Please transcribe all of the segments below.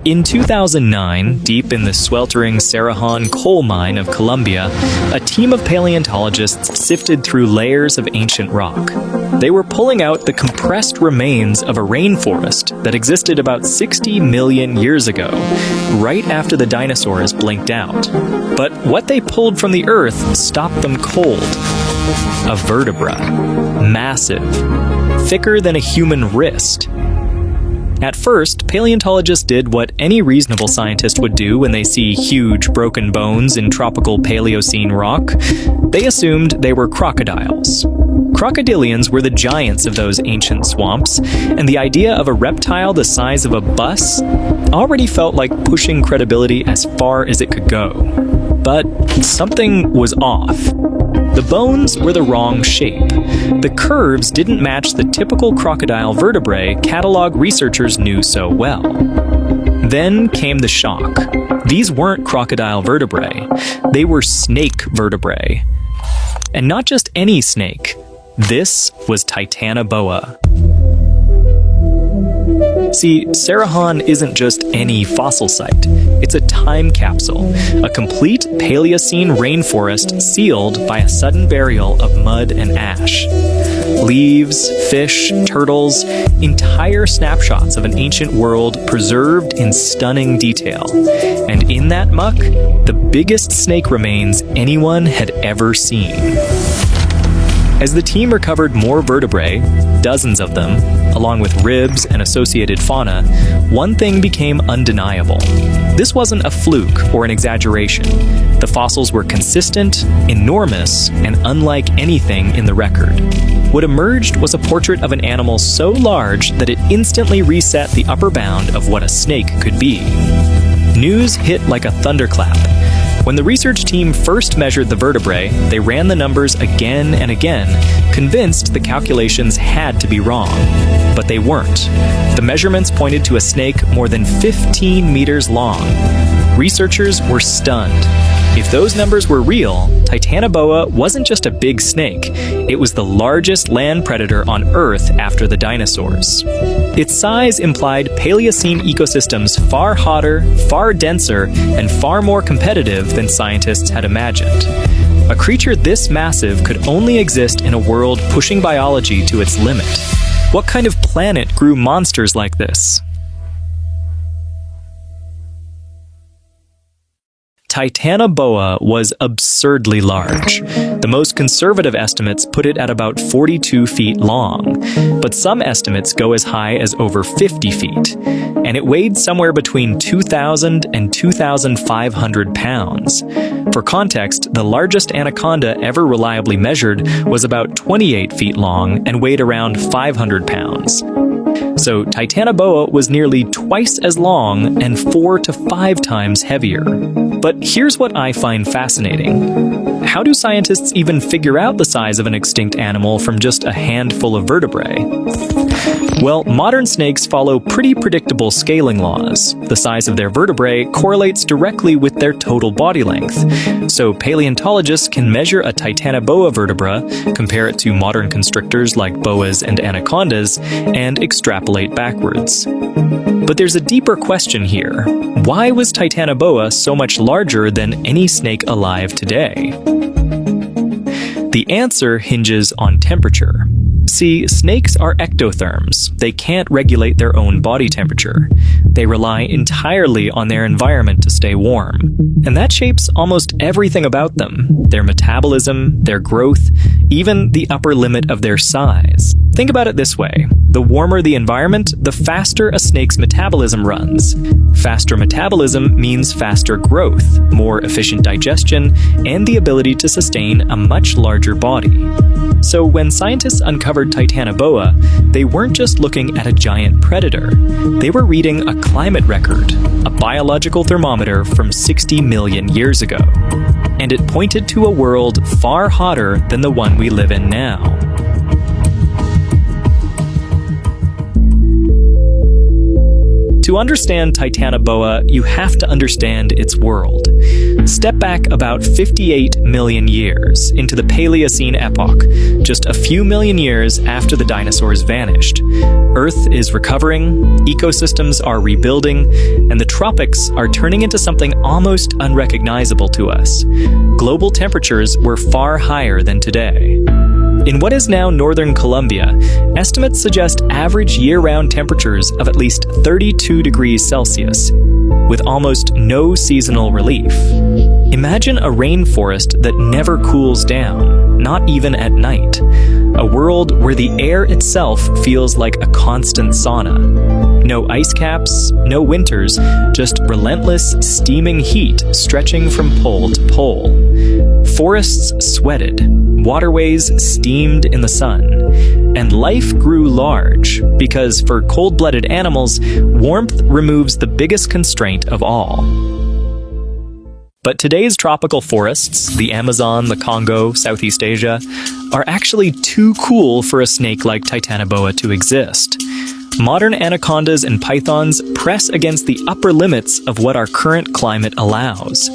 In 2009, deep in the sweltering Cerrejón coal mine of Colombia, a team of paleontologists sifted through layers of ancient rock. They were pulling out the compressed remains of a rainforest that existed about 60 million years ago, right after the dinosaurs blinked out. But what they pulled from the earth stopped them cold. A vertebra. Massive. Thicker than a human wrist. At first, paleontologists did what any reasonable scientist would do when they see huge broken bones in tropical Paleocene rock. They assumed they were crocodiles. Crocodilians were the giants of those ancient swamps, and the idea of a reptile the size of a bus already felt like pushing credibility as far as it could go. But something was off. The bones were the wrong shape. The curves didn't match the typical crocodile vertebrae catalog researchers knew so well. Then came the shock. These weren't crocodile vertebrae. They were snake vertebrae. And not just any snake. This was tltanoboa. See, Cerrejón isn't just any fossil site. It's a time capsule, a complete Paleocene rainforest sealed by a sudden burial of mud and ash. Leaves, fish, turtles, entire snapshots of an ancient world preserved in stunning detail. And in that muck, the biggest snake remains anyone had ever seen. As the team recovered more vertebrae, dozens of them, along with ribs and associated fauna, one thing became undeniable. This wasn't a fluke or an exaggeration. The fossils were consistent, enormous, and unlike anything in the record. What emerged was a portrait of an animal so large that it instantly reset the upper bound of what a snake could be. News hit like a thunderclap. When the research team first measured the vertebrae, they ran the numbers again and again, convinced the calculations had to be wrong. But they weren't. The measurements pointed to a snake more than 15 meters long. Researchers were stunned. If those numbers were real, tltanoboa wasn't just a big snake. It was the largest land predator on Earth after the dinosaurs. Its size implied Paleocene ecosystems far hotter, far denser, and far more competitive than scientists had imagined. A creature this massive could only exist in a world pushing biology to its limit. What kind of planet grew monsters like this? Tltanoboa was absurdly large. The most conservative estimates put it at about 42 feet long, but some estimates go as high as over 50 feet, and it weighed somewhere between 2,000 and 2,500 pounds. For context, the largest anaconda ever reliably measured was about 28 feet long and weighed around 500 pounds. So tltanoboa was nearly twice as long and 4 to 5 times heavier. But here's what I find fascinating. How do scientists even figure out the size of an extinct animal from just a handful of vertebrae? Well, modern snakes follow pretty predictable scaling laws. The size of their vertebrae correlates directly with their total body length. So paleontologists can measure a tltanoboa vertebra, compare it to modern constrictors like boas and anacondas, and extrapolate backwards. But there's a deeper question here. Why was tltanoboa so much larger than any snake alive today? The answer hinges on temperature. See, snakes are ectotherms. They can't regulate their own body temperature. They rely entirely on their environment to stay warm. And that shapes almost everything about them. Their metabolism, their growth, even the upper limit of their size. Think about it this way. The warmer the environment, the faster a snake's metabolism runs. Faster metabolism means faster growth, more efficient digestion, and the ability to sustain a much larger body. So when scientists uncovered tltanoboa, they weren't just looking at a giant predator. They were reading a climate record, a biological thermometer from 60 million years ago. And it pointed to a world far hotter than the one we live in now. To understand Titanoboa, you have to understand its world. Step back about 58 million years into the Paleocene epoch, just a few million years after the dinosaurs vanished. Earth is recovering, ecosystems are rebuilding, and the tropics are turning into something almost unrecognizable to us. Global temperatures were far higher than today. In what is now northern Colombia, estimates suggest average year-round temperatures of at least 32 degrees Celsius, with almost no seasonal relief. Imagine a rainforest that never cools down, not even at night. A world where the air itself feels like a constant sauna. No ice caps, no winters, just relentless, steaming heat stretching from pole to pole. Forests sweated, waterways steamed in the sun, and life grew large because for cold-blooded animals, warmth removes the biggest constraint of all. But today's tropical forests, the Amazon, the Congo, Southeast Asia, are actually too cool for a snake like Titanoboa to exist. Modern anacondas and pythons press against the upper limits of what our current climate allows.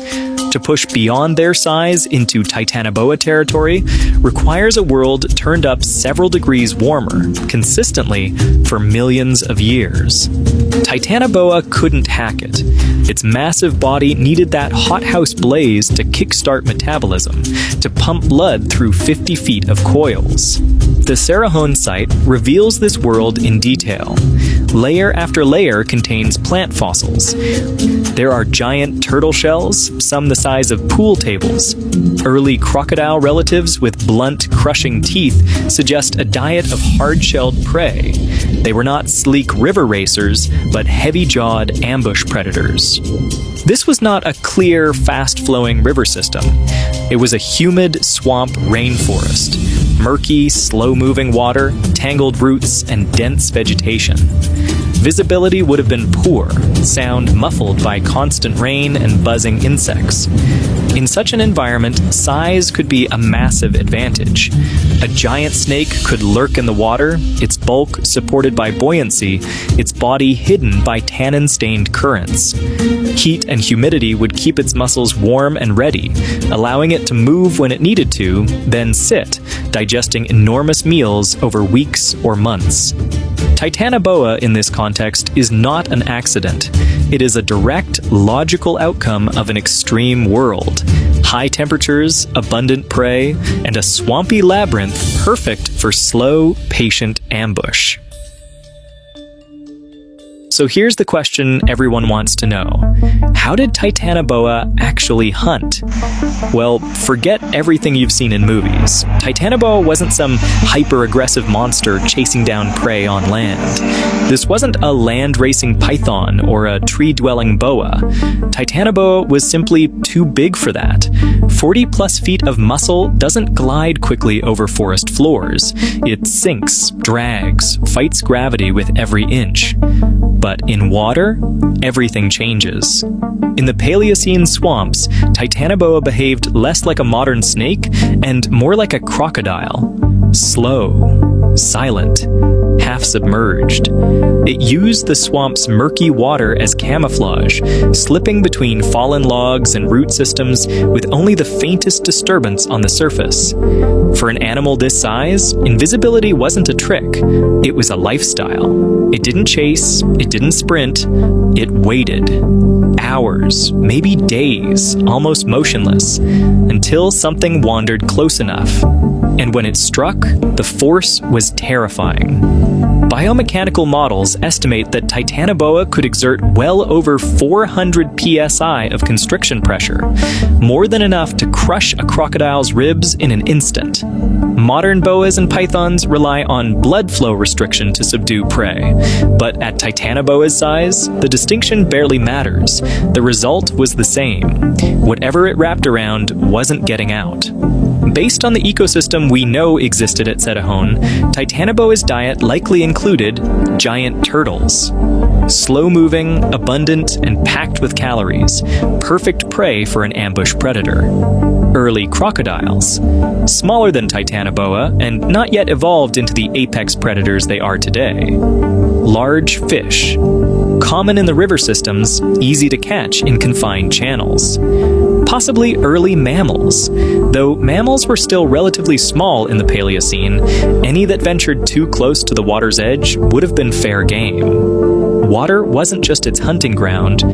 To push beyond their size into Titanoboa territory requires a world turned up several degrees warmer, consistently, for millions of years. Titanoboa couldn't hack it. Its massive body needed that hothouse blaze to kickstart metabolism, to pump blood through 50 feet of coils. The Cerrejón site reveals this world in detail. Layer after layer contains plant fossils. There are giant turtle shells, some the size of pool tables. Early crocodile relatives with blunt, crushing teeth suggest a diet of hard-shelled prey. They were not sleek river racers, but heavy-jawed ambush predators. This was not a clear, fast-flowing river system. It was a humid swamp rainforest. Murky, slow-moving water, tangled roots, and dense vegetation. Visibility would have been poor, sound muffled by constant rain and buzzing insects. In such an environment, size could be a massive advantage. A giant snake could lurk in the water, its bulk supported by buoyancy, its body hidden by tannin-stained currents. Heat and humidity would keep its muscles warm and ready, allowing it to move when it needed to, then sit, digesting enormous meals over weeks or months. Titanoboa in this context is not an accident. It is a direct, logical outcome of an extreme world. High temperatures, abundant prey, and a swampy labyrinth perfect for slow, patient ambush. So here's the question everyone wants to know. How did Titanoboa actually hunt? Well, forget everything you've seen in movies. Titanoboa wasn't some hyper-aggressive monster chasing down prey on land. This wasn't a land-racing python or a tree-dwelling boa. Titanoboa was simply too big for that. 40-plus feet of muscle doesn't glide quickly over forest floors. It sinks, drags, fights gravity with every inch. But in water, everything changes. In the Paleocene swamps, Titanoboa behaved less like a modern snake and more like a crocodile. Slow, silent, half-submerged. It used the swamp's murky water as camouflage, slipping between fallen logs and root systems with only the faintest disturbance on the surface. For an animal this size, invisibility wasn't a trick. It was a lifestyle. It didn't chase, it didn't sprint, it waited. Hours, maybe days, almost motionless, until something wandered close enough. And when it struck, the force was terrifying. Biomechanical models estimate that Titanoboa could exert well over 400 psi of constriction pressure, more than enough to crush a crocodile's ribs in an instant. Modern boas and pythons rely on blood flow restriction to subdue prey, but at Titanoboa's size, the distinction barely matters. The result was the same. Whatever it wrapped around wasn't getting out. Based on the ecosystem we know existed at Cerrejón, Titanoboa's diet likely included giant turtles. Slow-moving, abundant, and packed with calories, perfect prey for an ambush predator. Early crocodiles, smaller than Titanoboa and not yet evolved into the apex predators they are today. Large fish, common in the river systems, easy to catch in confined channels. Possibly early mammals. Though mammals were still relatively small in the Paleocene, any that ventured too close to the water's edge would have been fair game. Water wasn't just its hunting ground,